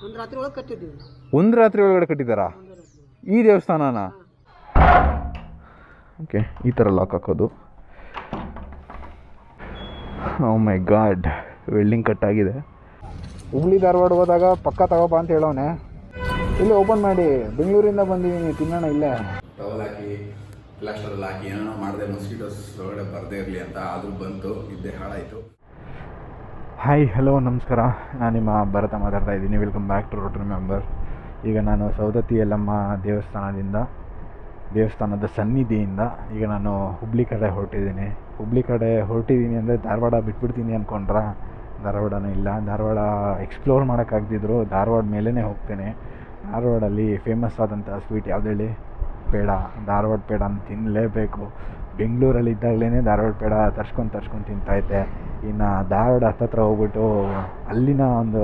ಒಂದು ರಾತ್ರಿ ಒಳಗಡೆ ಕಟ್ಟಿದ್ದಾರಾ ಈ ದೇವಸ್ಥಾನನ? ಓಕೆ, ಈ ಥರ ಲಾಕ್ ಹಾಕೋದು. ಓ ಮೈ ಗಾಡ್, ವೆಲ್ಡಿಂಗ್ ಕಟ್ ಆಗಿದೆ. ಹುಬ್ಳಿ ಧಾರವಾಡ ಹೋದಾಗ ಪಕ್ಕ ತಗೋಬಾ ಅಂತ ಹೇಳೋನೆ. ಇಲ್ಲಿ ಓಪನ್ ಮಾಡಿ, ಬೆಂಗಳೂರಿಂದ ಬಂದಿದ್ದೀನಿ, ತಿನ್ನೋಣ ಇಲ್ಲೇ. ಟವಲ್ ಹಾಕಿ ಪ್ಲಾಸ್ಟರಲ್ಲಿ ಹಾಕಿ ಏನೋ ಮಾಡಿದೆ, ಮೊಸ್ಕಿಟೋಸ್ ಒಳಗಡೆ ಬರದೇ ಇರಲಿ ಅಂತ. ಆದರೂ ಬಂತು, ಇದ್ದೇ ಹಾಳಾಯಿತು. ಹಾಯ್, ಹಲೋ, ನಮಸ್ಕಾರ. ನಾನು ನಿಮ್ಮ ಭರತ ಮಾತಾಡ್ತಾ ಇದ್ದೀನಿ. Welcome back to rotary member. ಈಗ ನಾನು ಸೌದತ್ತಿ ಯಲ್ಲಮ್ಮ ದೇವಸ್ಥಾನದ ಸನ್ನಿಧಿಯಿಂದ ಈಗ ನಾನು ಹುಬ್ಳಿ ಕಡೆ ಹೊರಟಿದ್ದೀನಿ ಅಂದರೆ ಧಾರವಾಡ ಬಿಟ್ಬಿಡ್ತೀನಿ ಅಂದ್ಕೊಂಡ್ರೆ ಧಾರವಾಡನೂ ಇಲ್ಲ. ಧಾರವಾಡ ಎಕ್ಸ್ಪ್ಲೋರ್ ಮಾಡೋಕ್ಕಾಗ್ದಿದ್ರು ಧಾರವಾಡ ಮೇಲೇ ಹೋಗ್ತೇನೆ. ಧಾರವಾಡಲ್ಲಿ ಫೇಮಸ್ ಆದಂಥ ಸ್ವೀಟ್ ಯಾವ್ದು ಹೇಳಿ? ಪೇಡ. ಧಾರವಾಡ ಪೇಡನ ತಿನ್ನಲೇಬೇಕು. ಬೆಂಗಳೂರಲ್ಲಿ ಇದ್ದಾಗಲೇ ಧಾರವಾಡ ಪೇಡ ತರ್ಸ್ಕೊಂಡು ತಿಂತಾಯಿದ್ದೆ. ಇನ್ನು ಧಾರವಾಡ ಹತ್ತತ್ರ ಹೋಗ್ಬಿಟ್ಟು ಅಲ್ಲಿನ ಒಂದು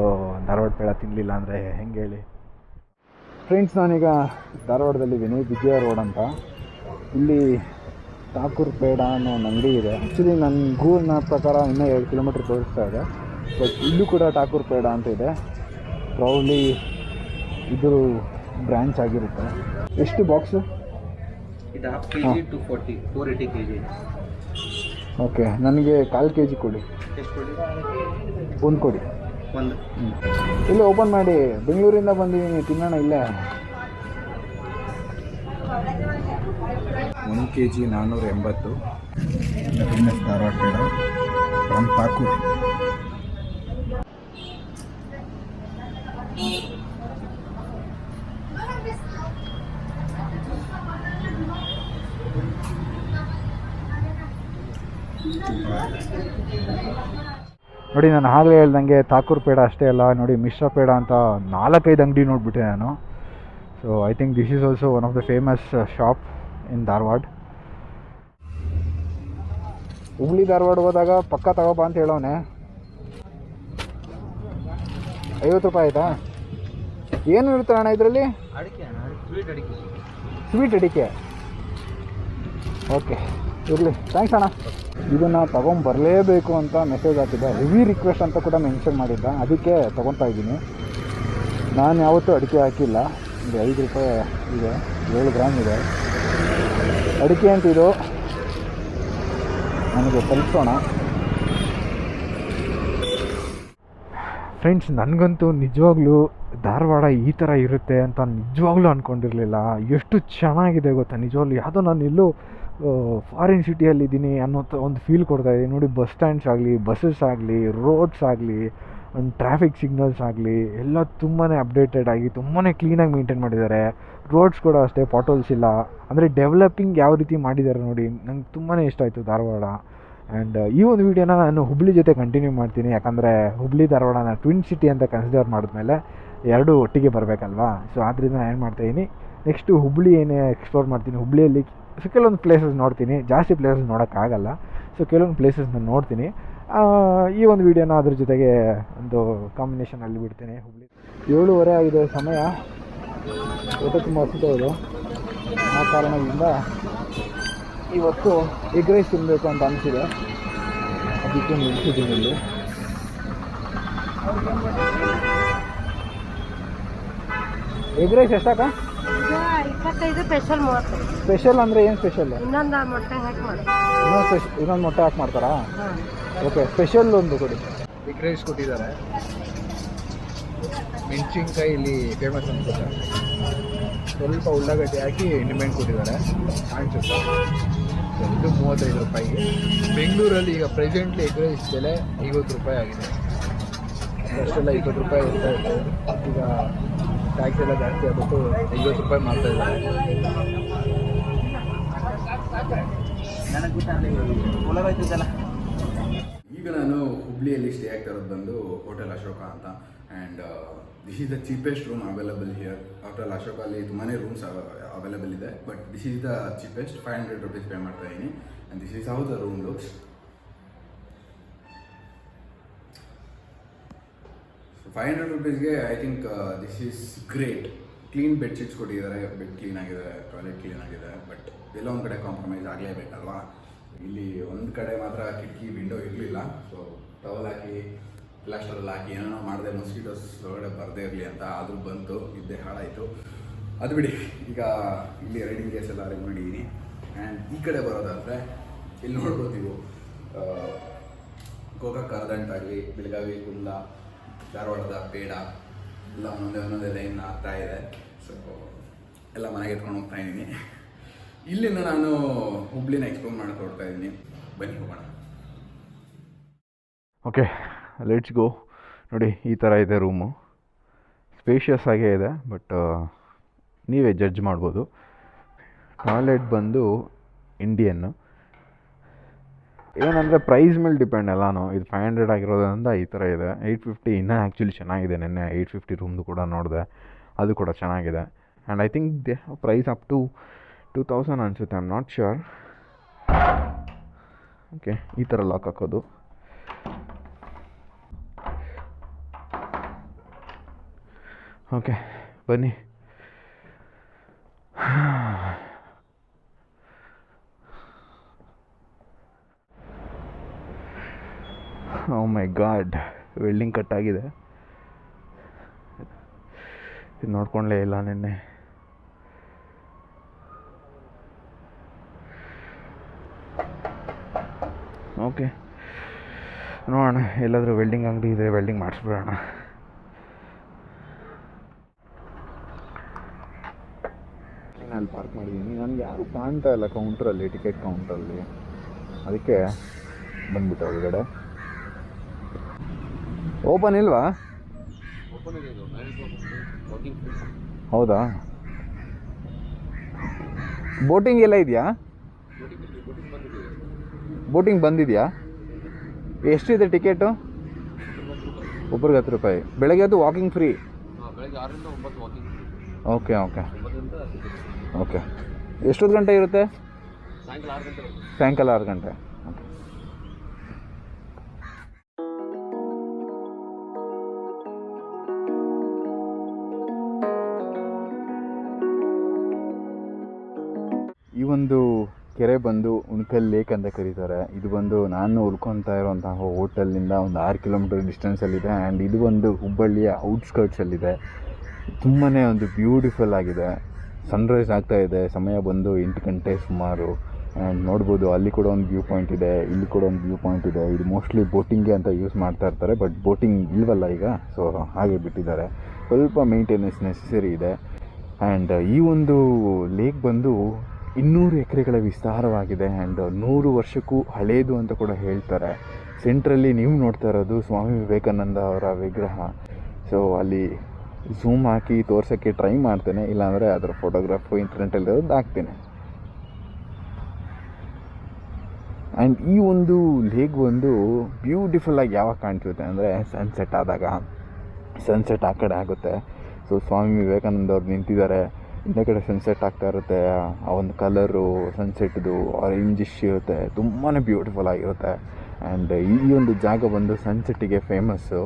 ಧಾರವಾಡ ಪೇಡ ತಿನ್ನಲಿಲ್ಲ ಅಂದರೆ ಹೆಂಗೆ ಹೇಳಿ? ಫ್ರೆಂಡ್ಸ್, ನಾನೀಗ ಧಾರವಾಡದಲ್ಲಿದ್ದೀನಿ, ವಿಜಯ ರೋಡ್ ಅಂತ. ಇಲ್ಲಿ ಠಾಕೂರ್ ಪೇಡ ಅನ್ನೋ ಒಂದು ಅಂಗಡಿ ಇದೆ. ಆ್ಯಕ್ಚುಲಿ ನನ್ನ ಗೂಗಲ್ ಮ್ಯಾಪ್ ಪ್ರಕಾರ ಇನ್ನೂ 2 ಕಿಲೋಮೀಟ್ರ್ ತೋರಿಸ್ತಾ ಇದೆ. ಬಟ್ ಇಲ್ಲೂ ಕೂಡ ಠಾಕೂರ್ ಪೇಡ ಅಂತ ಇದೆ. ಪ್ರೌಡ್ಲಿ ಇದು ಬ್ರ್ಯಾಂಚ್ ಆಗಿರುತ್ತೆ. ಎಷ್ಟು ಬಾಕ್ಸು? ಇದು ಹಾಫ್ kg 240, 480 kg. ಓಕೆ, ನನಗೆ 1/4 kg ಕೊಡಿ. ಎಷ್ಟು ಕೊಡಿ? ಒಂದು ಕೊಡಿ. ಒಂದು. ಇಲ್ಲೇ ಓಪನ್ ಮಾಡಿ, ಬೆಂಗಳೂರಿಂದ ಬಂದಿದ್ದೀನಿ, ತಿನ್ನೋಣ ಇಲ್ಲೇ. 1 kg 480. Famous Dharwad peda from Thakur. ನೋಡಿ, ನಾನು ಆಗಲೇ ಹೇಳ್ದಂಗೆ ಠಾಕೂರ್ ಪೇಡ ಅಷ್ಟೇ ಅಲ್ಲ, ನೋಡಿ ಮಿಶ್ರ ಪೇಡ ಅಂತ 4-5 ಅಂಗಡಿ ನೋಡಿಬಿಟ್ಟೆ ನಾನು. So I think this is also one of the famous shop ಇನ್ ಧಾರವಾಡ. ಹುಬ್ಳಿ ಧಾರವಾಡ ಹೋದಾಗ ಪಕ್ಕ ತಗೋಬಾ ಅಂತ ಹೇಳೋನೆ. 50 ರೂಪಾಯಿ ಆಯಿತಾ? ಏನು ಇರುತ್ತೆ ಅಣ್ಣ ಇದರಲ್ಲಿ? ಅಡಿಕೆ, ಸ್ವೀಟ್ ಅಡಿಕೆ. ಓಕೆ, ಇರಲಿ, ಥ್ಯಾಂಕ್ಸ್ ಅಣ್ಣ. ಇದನ್ನು ತೊಗೊಂಬರಲೇಬೇಕು ಅಂತ ಮೆಸೇಜ್ ಹಾಕಿದ್ದೆ. ಹೆವಿ ರಿಕ್ವೆಸ್ಟ್ ಅಂತ ಕೂಡ ಮೆನ್ಷನ್ ಮಾಡಿದ್ದ, ಅದಕ್ಕೆ ತೊಗೊತಾ ಇದ್ದೀನಿ. ನಾನು ಯಾವತ್ತೂ ಅಡಿಕೆ ಹಾಕಿಲ್ಲ. ಇದು 5 ರೂಪಾಯಿ ಇದೆ, 7 ಗ್ರಾಮ್ ಇದೆ ಅಡಿಕೆ ಅಂತಿದು. ನನಗೆ ತಲುಪಿಸೋಣ. ಫ್ರೆಂಡ್ಸ್, ನನಗಂತೂ ನಿಜವಾಗ್ಲೂ ಧಾರವಾಡ ಈ ಥರ ಇರುತ್ತೆ ಅಂತ ನಿಜವಾಗ್ಲೂ ಅಂದ್ಕೊಂಡಿರಲಿಲ್ಲ. ಎಷ್ಟು ಚೆನ್ನಾಗಿದೆ ಗೊತ್ತಾ ನಿಜವಾಗ್ಲೂ. ಯಾವುದೋ ನಾನು ಎಲ್ಲೂ ಫಾರಿನ್ ಸಿಟಿಯಲ್ಲಿದ್ದೀನಿ ಅನ್ನೋ ಒಂದು ಫೀಲ್ ಕೊಡ್ತಾಯಿದೆ. ನೋಡಿ, ಬಸ್ ಸ್ಟ್ಯಾಂಡ್ಸ್ ಆಗಲಿ, ಬಸ್ಸಸ್ ಆಗಲಿ, ರೋಡ್ಸ್ ಆಗಲಿ, ಒಂದು ಟ್ರಾಫಿಕ್ ಸಿಗ್ನಲ್ಸ್ ಆಗಲಿ, ಎಲ್ಲ ತುಂಬಾ ಅಪ್ಡೇಟೆಡ್ ಆಗಿ ತುಂಬಾ ಕ್ಲೀನಾಗಿ ಮೇಂಟೈನ್ ಮಾಡಿದ್ದಾರೆ. ರೋಡ್ಸ್ ಕೂಡ ಅಷ್ಟೇ, ಪಾಟೋಲ್ಸ್ ಇಲ್ಲ. ಅಂದರೆ ಡೆವಲಪಿಂಗ್ ಯಾವ ರೀತಿ ಮಾಡಿದ್ದಾರೆ ನೋಡಿ, ನಂಗೆ ತುಂಬಾ ಇಷ್ಟ ಆಯಿತು ಧಾರವಾಡ. ಆ್ಯಂಡ್ ಈ ಒಂದು ವೀಡಿಯೋನ ನಾನು ಹುಬ್ಳಿ ಜೊತೆ ಕಂಟಿನ್ಯೂ ಮಾಡ್ತೀನಿ. ಯಾಕಂದರೆ ಹುಬ್ಳಿ ಧಾರವಾಡನ ಟ್ವಿನ್ ಸಿಟಿ ಅಂತ ಕನ್ಸಿಡರ್ ಮಾಡಿದ್ಮೇಲೆ ಎರಡೂ ಒಟ್ಟಿಗೆ ಬರಬೇಕಲ್ವಾ. ಸೊ ಆದ್ದರಿಂದ ನಾನು ಏನು ಮಾಡ್ತಾಯಿದ್ದೀನಿ, ನೆಕ್ಸ್ಟು ಹುಬ್ಳಿ ಏನೇ ಎಕ್ಸ್ಪ್ಲೋರ್ ಮಾಡ್ತೀನಿ. ಹುಬ್ಳಿಯಲ್ಲಿ ಕೆಲವೊಂದು ಪ್ಲೇಸಸ್ ನೋಡ್ತೀನಿ, ಜಾಸ್ತಿ ಪ್ಲೇಸಸ್ ನೋಡೋಕ್ಕಾಗಲ್ಲ. ಸೊ ಕೆಲವೊಂದು ಪ್ಲೇಸಸ್ನ ನೋಡ್ತೀನಿ. ಈ ಒಂದು ವೀಡಿಯೋನ ಅದ್ರ ಜೊತೆಗೆ ಒಂದು ಕಾಂಬಿನೇಷನಲ್ಲಿ ಬಿಡ್ತೀನಿ. ಹುಬ್ಳಿ 7:30 ಆಗಿದೆ ಸಮಯ. ಊಟ ತುಂಬ ಹಸಿದವರು. ಆ ಕಾರಣದಿಂದ ಇವತ್ತು ಎಗ್ ರೈಸ್ ತಿನ್ನಬೇಕು ಅಂತ ಅನಿಸಿದೆ, ಅದಕ್ಕೆ ನಿಲ್ಸಿದ್ದೀನಿ ಇಲ್ಲಿ. ಎಗ್ ರೈಸ್ ಎಷ್ಟಾಕ? 25, ಸ್ಪೆಷಲ್ 30. ಸ್ಪೆಷಲ್ ಅಂದರೆ ಏನು ಸ್ಪೆಷಲ್? ಇನ್ನೊಂದು ಮೊಟ್ಟೆ ಹಾಕಿ ಮಾಡಿ. ಇನ್ನೊಂದು ಮೊಟ್ಟೆ ಹಾಕಿ ಮಾಡ್ತಾರಾ? ಓಕೆ, ಸ್ಪೆಷಲ್ ಒಂದು ಕೊಡಿ. ಎಗ್ ರೈಸ್ ಕೊಟ್ಟಿದ್ದಾರೆ. ಮೆಣಸಿನ್ಕಾಯಿ ಇಲ್ಲಿ ಫೇಮಸ್ ಅನ್ಸುತ್ತೆ. ಸ್ವಲ್ಪ ಉಳ್ಳಾಗಡ್ಡೆ ಹಾಕಿ ನಿಂಬೆಹಣ್ಣು ಕೊಟ್ಟಿದ್ದಾರೆ, ಕಾಣಿಸುತ್ತೆ. ಇದು 35 ರೂಪಾಯಿ. ಬೆಂಗಳೂರಲ್ಲಿ ಈಗ ಪ್ರೆಸೆಂಟ್ಲಿ ಎಗ್ ರೈಸ್ ಬೆಲೆ 50 ರೂಪಾಯಿ ಆಗಿದೆ. ಅಷ್ಟೆಲ್ಲ 20 ರೂಪಾಯಿ ಇರ್ತಾ ಇತ್ತು. ಈಗ ಟ್ಯಾಕ್ಸ್ ಎಲ್ಲ ಜಾಸ್ತಿ ಆಗ್ಬಿಟ್ಟು 50 ರೂಪಾಯಿ ಮಾಡ್ತಾಯಿದ್ದಾರೆ. ಈಗ ನಾನು ಹುಬ್ಳಿಯಲ್ಲಿ ಸ್ಟೇ ಆಗ್ತಾ ಇರೋದು ಬಂದು ಹೋಟೆಲ್ ಅಶೋಕ ಅಂತ. And this is the cheapest room available here. Hotel ಅಶೋಕಲ್ಲಿ ತುಂಬಾ ರೂಮ್ಸ್ ಅವೈಲಬಲ್ ಇದೆ, but this is the cheapest. 500 rupees pay ಮಾಡ್ತಾ ಇದ್ದೀನಿ. And this is how the room looks. 500 ರೂಪೀಸ್ಗೆ I think this is great. Clean bedsheets ಕೊಟ್ಟಿದ್ದಾರೆ, bed clean ಆಗಿದೆ, toilet clean ಆಗಿದೆ. But ಎಲ್ಲ ಒಂದು ಕಡೆ ಕಾಂಪ್ರಮೈಸ್ ಆಗಲೇಬೇಕಲ್ವಾ. ಇಲ್ಲಿ ಒಂದು ಕಡೆ ಮಾತ್ರ ಕಿಟಕಿ ವಿಂಡೋ ಇರಲಿಲ್ಲ. ಸೊ ಟವಲ್ ಹಾಕಿ ಪ್ಲಾಸ್ಟರೆಲ್ಲ ಹಾಕಿ ಏನೋ ಮಾಡಿದೆ ಮೊಸ್ಕಿಟೋಸ್ ಒಳಗಡೆ ಬರದೇ ಇರಲಿ ಅಂತ, ಆದರೂ ಬಂತು, ಇದ್ದೇ ಹಾಳಾಯಿತು. ಅದು ಬಿಡಿ, ಈಗ ಇಲ್ಲಿ ರೈಡಿಂಗ್ ಕೇಸ್ ಎಲ್ಲ ಅರೇಂಜ್ ಮಾಡಿದ್ದೀನಿ. ಆ್ಯಂಡ್ ಈ ಕಡೆ ಬರೋದಾದರೆ ಇಲ್ಲಿ ನೋಡ್ಬೋದು ನೀವು ಗೋಕಾಕ್ ಆಗಲಿ, ಬೆಳಗಾವಿ, ಕುಂದಾ, ಧಾರವಾಡದ ಪೇಡ ಎಲ್ಲ ಒಂದೊಂದೇ ಲೈನ್ ಆಗ್ತಾ ಇದೆ. ಸೊ ಎಲ್ಲ ಮನೆಗೆ ಎತ್ಕೊಂಡು ಹೋಗ್ತಾ ಇದ್ದೀನಿ. ಇಲ್ಲಿಂದ ನಾನು ಹುಬ್ಳಿನ ಎಕ್ಸ್ಪ್ಲೋರ್ ಮಾಡಕ್ಕೆ ಹೊರಡ್ತಾ ಇದ್ದೀನಿ. ಬನ್ನಿ ಹೋಗೋಣ. Okay, let's go. ನೋಡಿ, ಈ ಥರ ಇದೆ ರೂಮು. ಸ್ಪೇಷಿಯಸ್ ಆಗೇ ಇದೆ, ಬಟ್ ನೀವೇ ಜಡ್ಜ್ ಮಾಡ್ಬೋದು. ಟಾಯ್ಲೆಟ್ ಬಂದು ಇಂಡಿಯನ್ನು. ಏನಂದರೆ ಪ್ರೈಸ್ ಮೇಲೆ ಡಿಪೆಂಡ್ ಎಲ್ಲನೂ. ಇದು 500 ಆಗಿರೋದ್ರಿಂದ ಈ ಥರ ಇದೆ. 850 ಇನ್ನೂ ಆ್ಯಕ್ಚುಲಿ ಚೆನ್ನಾಗಿದೆ. ನೆನ್ನೆ 850 ರೂಮ್ದು ಕೂಡ ನೋಡಿದೆ, ಅದು ಕೂಡ ಚೆನ್ನಾಗಿದೆ. And I think they price up to 2000 ಅನಿಸುತ್ತೆ, I am not sure. Okay, ಈ ಥರ ಲಾಕ್ ಹಾಕೋದು. ಓಕೆ, ಬನ್ನಿ. ಓ ಮೈ ಗಾಡ್, ವೆಲ್ಡಿಂಗ್ ಕಟ್ಟಾಗಿದೆ. ಇದು ನೋಡ್ಕೊಂಡ್ಲೇ ಇಲ್ಲ ನಿನ್ನೆ. ಓಕೆ, ನೋಡೋಣ, ಎಲ್ಲಾದರೂ ವೆಲ್ಡಿಂಗ್ ಅಂಗಡಿ ಇದೆ, ವೆಲ್ಡಿಂಗ್ ಮಾಡಿಸ್ಬಿಡೋಣ. ನಾನು ಪಾರ್ಕ್ ಮಾಡಿದ್ದೀನಿ. ನನಗೆ ಯಾರು ಕಾಣ್ತಾ ಇಲ್ಲ ಕೌಂಟ್ರಲ್ಲಿ, ಟಿಕೆಟ್ ಕೌಂಟ್ರಲ್ಲಿ. ಅದಕ್ಕೆ ಬಂದ್ಬಿಟ್ಟು ಒಳಗಡೆ. ಓಪನ್ ಇಲ್ವಾ? ಹೌದಾ? ಬೋಟಿಂಗ್ ಎಲ್ಲ ಇದೆಯಾ? ಬೋಟಿಂಗ್ ಬಂದಿದೆಯಾ? ಎಷ್ಟಿದೆ ಟಿಕೆಟು? ಒಬ್ರಿಗೆ 10 ರೂಪಾಯಿ. ಬೆಳಗ್ಗೆ ಅದು walking free? Okay okay okay. ಎಷ್ಟೊತ್ತು ಗಂಟೆ ಇರುತ್ತೆ? ಸಾಯಂಕಾಲ 6 ಗಂಟೆ. ಓಕೆ. ಈ ಒಂದು ಕೆರೆ ಬಂದು ಉಣ್ಕಲ್ ಲೇಕ್ ಅಂತ ಕರೀತಾರೆ. ಇದು ಬಂದು ನಾನು ಉಳ್ಕೊತಾ ಇರೋಂತಹ ಹೋಟೆಲ್ನಿಂದ ಒಂದು 6 ಕಿಲೋಮೀಟರ್ ಡಿಸ್ಟೆನ್ಸಲ್ಲಿದೆ. ಆ್ಯಂಡ್ ಇದು ಒಂದು ಹುಬ್ಬಳ್ಳಿಯ ಔಟ್ಸ್ಕರ್ಟ್ಸಲ್ಲಿದೆ. ತುಂಬಾ ಒಂದು ಬ್ಯೂಟಿಫುಲ್ ಆಗಿದೆ. ಸನ್ರೈಸ್ ಆಗ್ತಾ ಇದೆ. ಸಮಯ ಬಂದು 8 ಗಂಟೆ ಸುಮಾರು. ಆ್ಯಂಡ್ ನೋಡ್ಬೋದು, ಅಲ್ಲಿ ಕೂಡ ಒಂದು ವ್ಯೂ ಪಾಯಿಂಟ್ ಇದೆ, ಇಲ್ಲಿ ಕೂಡ ಒಂದು ವ್ಯೂ ಪಾಯಿಂಟ್ ಇದೆ. ಇದು ಮೋಸ್ಟ್ಲಿ ಬೋಟಿಂಗ್ಗೆ ಅಂತ ಯೂಸ್ ಮಾಡ್ತಾ ಇರ್ತಾರೆ, ಬಟ್ ಬೋಟಿಂಗ್ ಇಲ್ವಲ್ಲ ಈಗ, ಸೊ ಹಾಗೆ ಬಿಟ್ಟಿದ್ದಾರೆ. ಸ್ವಲ್ಪ ಮೇಂಟೆನೆನ್ಸ್ ನೆಸೆಸರಿ ಇದೆ. ಆ್ಯಂಡ್ ಈ ಒಂದು ಲೇಕ್ ಬಂದು 200 ಎಕರೆಗಳ ವಿಸ್ತಾರವಾಗಿದೆ. ಆ್ಯಂಡ್ 100 ವರ್ಷಕ್ಕೂ ಹಳೇದು ಅಂತ ಕೂಡ ಹೇಳ್ತಾರೆ. ಸೆಂಟ್ರಲ್ಲಿ ನೀವು ನೋಡ್ತಾ ಇರೋದು ಸ್ವಾಮಿ ವಿವೇಕಾನಂದ ಅವರ ವಿಗ್ರಹ. ಸೊ ಅಲ್ಲಿ ಝೂಮ್ ಹಾಕಿ ತೋರ್ಸೋಕ್ಕೆ ಟ್ರೈ ಮಾಡ್ತೇನೆ, ಇಲ್ಲಾಂದರೆ ಅದರ ಫೋಟೋಗ್ರಾಫು ಇಂಟರ್ನೆಟಲ್ಲಿ ಹಾಕ್ತೇನೆ. ಆ್ಯಂಡ್ ಈ ಒಂದು ಲೇಕ್ ಒಂದು ಬ್ಯೂಟಿಫುಲ್ಲಾಗಿ ಯಾವಾಗ ಕಾಣಿಸುತ್ತೆ ಅಂದರೆ ಸನ್ಸೆಟ್ ಆದಾಗ. ಸನ್ಸೆಟ್ ಆ ಕಡೆ ಆಗುತ್ತೆ. ಸೊ ಸ್ವಾಮಿ ವಿವೇಕಾನಂದ ಅವ್ರು ನಿಂತಿದ್ದಾರೆ, ಇನ್ನೇ ಕಡೆ ಸನ್ಸೆಟ್ ಆಗ್ತಾ ಇರುತ್ತೆ. ಆ ಒಂದು ಕಲರು ಸನ್ಸೆಟ್ದು ಆರೆಂಜಿಶ್ ಇರುತ್ತೆ, ತುಂಬಾ ಬ್ಯೂಟಿಫುಲ್ ಆಗಿರುತ್ತೆ. ಆ್ಯಂಡ್ ಈ ಒಂದು ಜಾಗ ಬಂದು ಸನ್ಸೆಟ್ಟಿಗೆ ಫೇಮಸ್ಸು.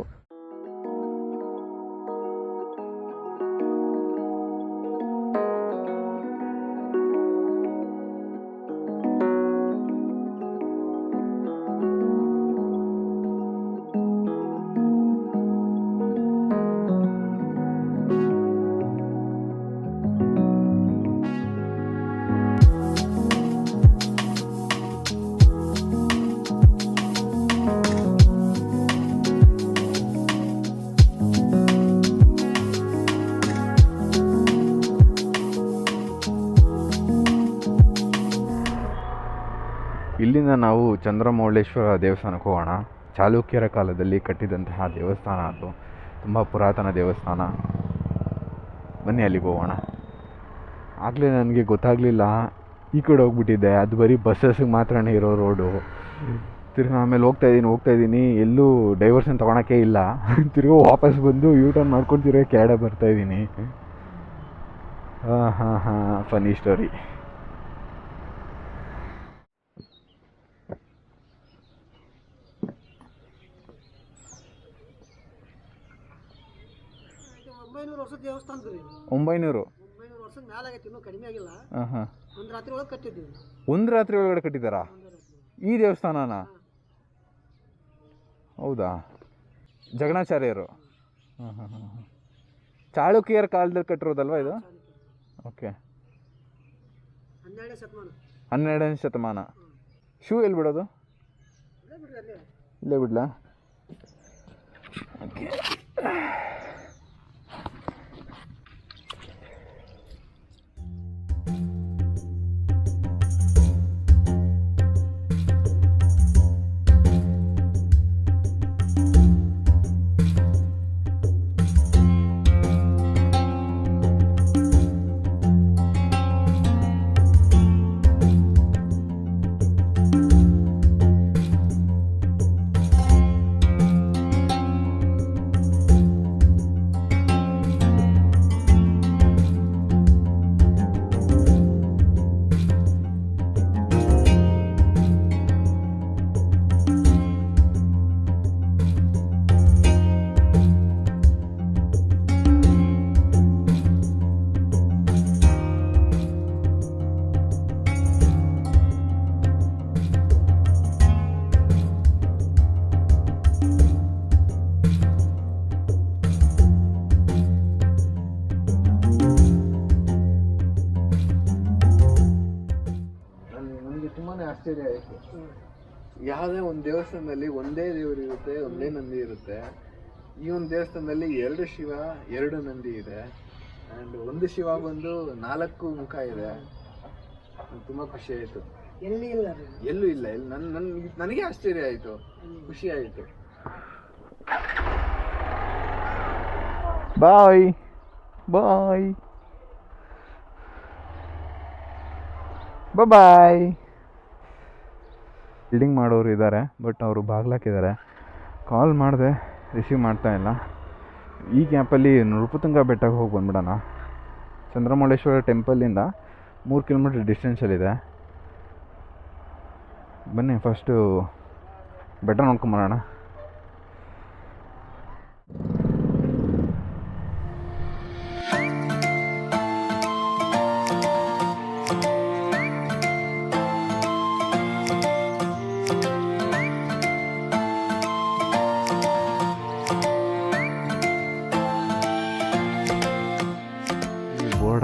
ಇಲ್ಲಿಂದ ನಾವು ಚಂದ್ರಮೌಳೇಶ್ವರ ದೇವಸ್ಥಾನಕ್ಕೆ ಹೋಗೋಣ. ಚಾಲುಕ್ಯರ ಕಾಲದಲ್ಲಿ ಕಟ್ಟಿದಂತಹ ದೇವಸ್ಥಾನ ಅದು, ತುಂಬ ಪುರಾತನ ದೇವಸ್ಥಾನ. ಬನ್ನಿ ಅಲ್ಲಿಗೆ ಹೋಗೋಣ. ಆಗಲೇ ನನಗೆ ಗೊತ್ತಾಗಲಿಲ್ಲ, ಈ ಕಡೆ ಹೋಗ್ಬಿಟ್ಟಿದ್ದೆ. ಅದು ಬರೀ ಬಸ್ಸಸ್ಗೆ ಮಾತ್ರನೇ ಇರೋ ರೋಡು. ತಿರ್ಗಿ ಆಮೇಲೆ ಹೋಗ್ತಾಯಿದ್ದೀನಿ, ಎಲ್ಲೂ ಡೈವರ್ಷನ್ ತೊಗೊಳಕ್ಕೆ ಇಲ್ಲ. ತಿರ್ಗಿ ವಾಪಸ್ ಬಂದು ಯೂಟರ್ನ್ ಮಾಡ್ಕೊಂಡು ತಿರ್ಗಿ ಕೆಳಗಡೆ ಬರ್ತಾಯಿದ್ದೀನಿ. ಹಾಂ, ಫನ್ನಿ ಸ್ಟೋರಿ. ದೇವಸ್ಥಾನ 900 ವರ್ಷದ ಮೇಲೆ ಆಗೈತಿ, ಇನ್ನೂ ಕಡಿಮೆ ಆಗಿಲ್ಲ. ಒಂದು ರಾತ್ರಿ ಒಳಗೆ ಕಟ್ಟಿದ್ದೀವಿ. ಒಂದು ರಾತ್ರಿ ಒಳಗಡೆ ಕಟ್ಟಿದ್ದಾರಾ ಈ ದೇವಸ್ಥಾನನ? ಹೌದಾ? ಜಗಣಾಚಾರ್ಯರು. ಹಾಂ ಹಾಂ ಹಾಂ ಹಾಂ. ಚಾಳುಕ್ಯರ ಕಾಲದಲ್ಲಿ ಕಟ್ಟಿರೋದಲ್ವಾ ಇದು? ಓಕೆ. 12ನೇ ಶತಮಾನ. ಶೂ ಎಲ್ಲಿ ಬಿಡೋದು? ಇಲ್ಲೇ ಬಿಡ್ಲಾ? ಓಕೆ. ಆಶ್ಚರ್ಯ ಆಯಿತು. ಯಾವುದೇ ಒಂದು ದೇವಸ್ಥಾನದಲ್ಲಿ ಒಂದೇ ದೇವರು ಇರುತ್ತೆ, ಒಂದೇ ನಂದಿ ಇರುತ್ತೆ. ಈ ಒಂದು ದೇವಸ್ಥಾನದಲ್ಲಿ 2 ಶಿವ 2 ನಂದಿ ಇದೆ. ಆ್ಯಂಡ್ ಒಂದು ಶಿವ ಬಂದು 4 ಮುಖ ಇದೆ. ತುಂಬ ಖುಷಿ ಆಯಿತು. ಎಲ್ಲೂ ಇಲ್ಲ. ನನಗೆ ಆಶ್ಚರ್ಯ ಆಯಿತು, ಖುಷಿ ಆಯಿತು. ಬಾಯ್ ಬಾಯ್ ಬಾಯ್. ಬಿಲ್ಡಿಂಗ್ ಮಾಡೋರು ಇದ್ದಾರೆ, ಬಟ್ ಅವರು ಬಾಗ್ಲಾಕಿದ್ದಾರೆ. ಕಾಲ್ ಮಾಡಿದೆ, ರಿಸೀವ್ ಮಾಡ್ತಾಯಿಲ್ಲ. ಈ ಗ್ಯಾಪಲ್ಲಿ ನೃಪತುಂಗ ಬೆಟ್ಟಕ್ಕೆ ಹೋಗಿ ಬಂದ್ಬಿಡೋಣ. ಚಂದ್ರಮೌಳೇಶ್ವರ ಟೆಂಪಲಿಂದ 3 ಕಿಲೋಮೀಟರ್ ಡಿಸ್ಟೆನ್ಸಲ್ಲಿದೆ. ಬನ್ನಿ ಫಸ್ಟು ಬೆಟ್ಟ ನೋಡ್ಕೊಂಬರೋಣ.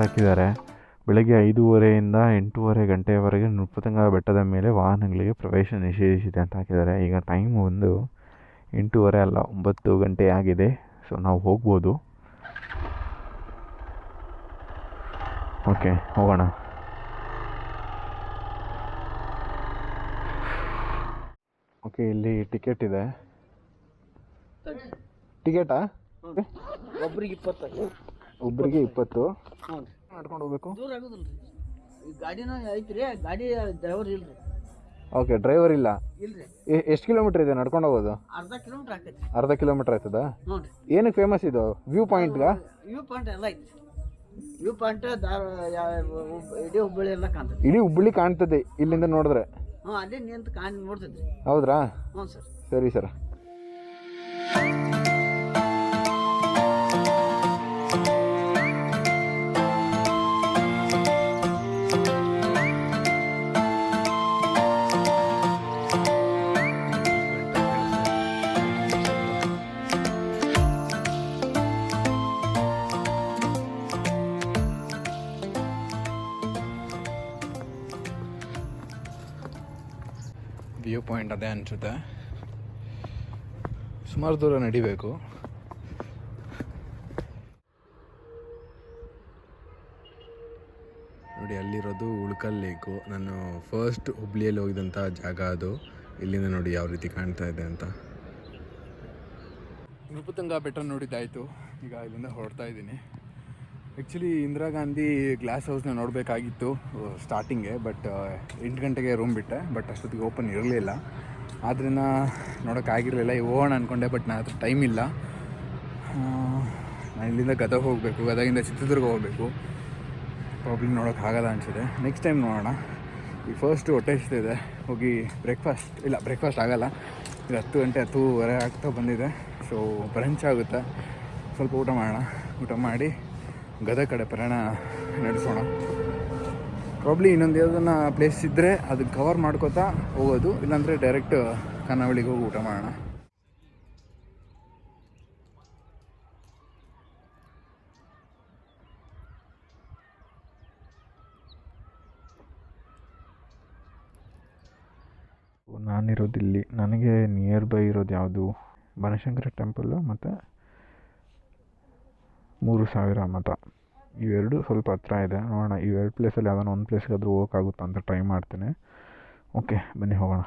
ಹಾಕಿದ್ದಾರೆ. ಬೆಳಗ್ಗೆ 5:30ಯಿಂದ 8:30 ಗಂಟೆಯವರೆಗೆ ನೃಪತುಂಗ ಬೆಟ್ಟದ ಮೇಲೆ ವಾಹನಗಳಿಗೆ ಪ್ರವೇಶ ನಿಷೇಧಿಸಿದೆ ಅಂತ ಹಾಕಿದ್ದಾರೆ. ಈಗ ಟೈಮ್ ಒಂದು 8:30 ಅಲ್ಲ 9 ಗಂಟೆ ಆಗಿದೆ. ಸೊ ನಾವು ಹೋಗ್ಬೋದು. ಓಕೆ, ಹೋಗೋಣ. ಓಕೆ, ಇಲ್ಲಿ ಟಿಕೆಟ್ ಇದೆ. ಟಿಕೆಟಾ? ಒಬ್ರಿಗೆ 20. ಒಬ್ಬರಿಗೆ 20. ನಡ್ಕೊಂಡು ಹೋಗ್ಬೇಕು. ದೂರ ಆಗೋದಿಲ್ಲ ರೀ. ಗಾಡಿನ ಐತ್ರಿ, ಗಾಡಿ ಡ್ರೈವರ್ ಇಲ್ರಿ. ಓಕೆ, ಡ್ರೈವರ್ ಇಲ್ಲ. ಇಲ್ರಿ. ಎಷ್ಟು ಕಿಲೋಮೀಟರ್ ಇದೆ ನಡ್ಕೊಂಡು ಹೋಗೋದು? ಅರ್ಧ ಕಿಲೋಮೀಟರ್ ಆಗ್ತೈತಿ. ಅರ್ಧ ಕಿಲೋಮೀಟರ್ ಆಯ್ತದ? ನೋಡ್ರಿ. ಏನಕ್ಕೆ ಫೇಮಸ್ ಇದು? ವ್ಯೂ ಪಾಯಿಂಟ್ಗ? ವ್ಯೂ ಪಾಯಿಂಟ್ ಎಲ್ಲ ಐತಿ. ವ್ಯೂ ಪಾಯಿಂಟ್ ಇಡೀ ಹುಬ್ಬಳ್ಳಿ ಎಲ್ಲ ಕಾಣ್ತದೆ. ಇಡೀ ಹುಬ್ಬಳ್ಳಿ ಕಾಣ್ತದೆ ಇಲ್ಲಿಂದ ನೋಡಿದ್ರೆ? ಹ್ಞೂ, ಅದೇ ನಿಂತು ನೋಡ್ತೈತ್ರಿ. ಹೌದ್ರಾ? ಹ್ಞೂ ಸರ್. ಸರಿ ಸರ್. ವ್ಯೂ ಪಾಯಿಂಟ್ ಅದೇ ಅನಿಸುತ್ತೆ. ಸುಮಾರು ದೂರ ನಡಿಬೇಕು. ನೋಡಿ, ಅಲ್ಲಿರೋದು ಉಳ್ಕಲ್ ಲೇಕು. ನಾನು ಫಸ್ಟ್ ಹುಬ್ಳಿಯಲ್ಲಿ ಹೋಗಿದಂಥ ಜಾಗ ಅದು. ಇಲ್ಲಿಂದ ನೋಡಿ ಯಾವ ರೀತಿ ಕಾಣ್ತಾ ಇದೆ ಅಂತ. ನೃಪತುಂಗ ಬೆಟ್ಟ ನೋಡಿದ್ದಾಯಿತು. ಈಗ ಇಲ್ಲಿಂದ ಹೊರಡ್ತಾ ಇದ್ದೀನಿ. ಆ್ಯಕ್ಚುಲಿ ಇಂದಿರಾ ಗಾಂಧಿ ಗ್ಲಾಸ್ ಹೌಸ್ನ ನೋಡಬೇಕಾಗಿತ್ತು ಸ್ಟಾರ್ಟಿಂಗೆ, ಬಟ್ 8 ಗಂಟೆಗೆ ರೂಮ್ ಬಿಟ್ಟೆ. ಬಟ್ ಅಷ್ಟೊತ್ತಿಗೆ ಓಪನ್ ಇರಲಿಲ್ಲ, ಆದ್ದರಿಂದ ನೋಡೋಕ್ಕಾಗಿರಲಿಲ್ಲ. ಹೋಗೋಣ ಅಂದ್ಕೊಂಡೆ, ಬಟ್ ನನ್ನ ಹತ್ರ ಟೈಮ್ ಇಲ್ಲ. ನಾನು ಇಲ್ಲಿಂದ ಗದಗ ಹೋಗಬೇಕು, ಗದಗಿಂದ ಚಿತ್ರದುರ್ಗ ಹೋಗಬೇಕು. ಪ್ರಾಬ್ಲಮ್ ನೋಡೋಕ್ಕಾಗಲ್ಲ ಅನಿಸಿದೆ. ನೆಕ್ಸ್ಟ್ ಟೈಮ್ ನೋಡೋಣ. ಈಗ ಫಸ್ಟು ಹೊಟ್ಟೆ ಇದೆ, ಹೋಗಿ ಬ್ರೇಕ್ಫಾಸ್ಟ್ ಆಗೋಲ್ಲ. ಇದು 10 ಗಂಟೆ 10:30 ಆಗ್ತಾ ಬಂದಿದೆ. ಸೊ ಬ್ರಂಚ್ ಆಗುತ್ತೆ, ಸ್ವಲ್ಪ ಊಟ ಮಾಡೋಣ. ಊಟ ಮಾಡಿ ಗದಗ ಕಡೆ ಪ್ರಯಾಣ ನಡೆಸೋಣ. ಪ್ರಾಬ್ಲಿ ಇನ್ನೊಂದು ಯಾವುದನ್ನ ಪ್ಲೇಸ್ ಇದ್ದರೆ ಅದನ್ನು ಕವರ್ ಮಾಡ್ಕೋತಾ ಹೋಗೋದು, ಇಲ್ಲಾಂದರೆ ಡೈರೆಕ್ಟ್ ಖಾನಾವಳಿಗೆ ಹೋಗಿ ಊಟ ಮಾಡೋಣ. ನಾನಿರೋದಿಲ್ಲಿ. ನನಗೆ ನಿಯರ್ ಬೈ ಇರೋದು ಯಾವುದು, ಬನಶಂಕರಿ ಟೆಂಪಲ್ಲು ಮತ್ತು 3000 ಮಠ. ಇವೆರಡು ಸ್ವಲ್ಪ ಹತ್ರ ಇದೆ. ನೋಡೋಣ ಇವೆರಡು ಪ್ಲೇಸಲ್ಲಿ ಯಾವ್ದಾನ ಒಂದು ಪ್ಲೇಸ್ಗಾದರೂ ಹೋಗೋಕ್ಕಾಗುತ್ತಾ ಅಂತ ಟ್ರೈ ಮಾಡ್ತೀನಿ. ಓಕೆ, ಬನ್ನಿ ಹೋಗೋಣ.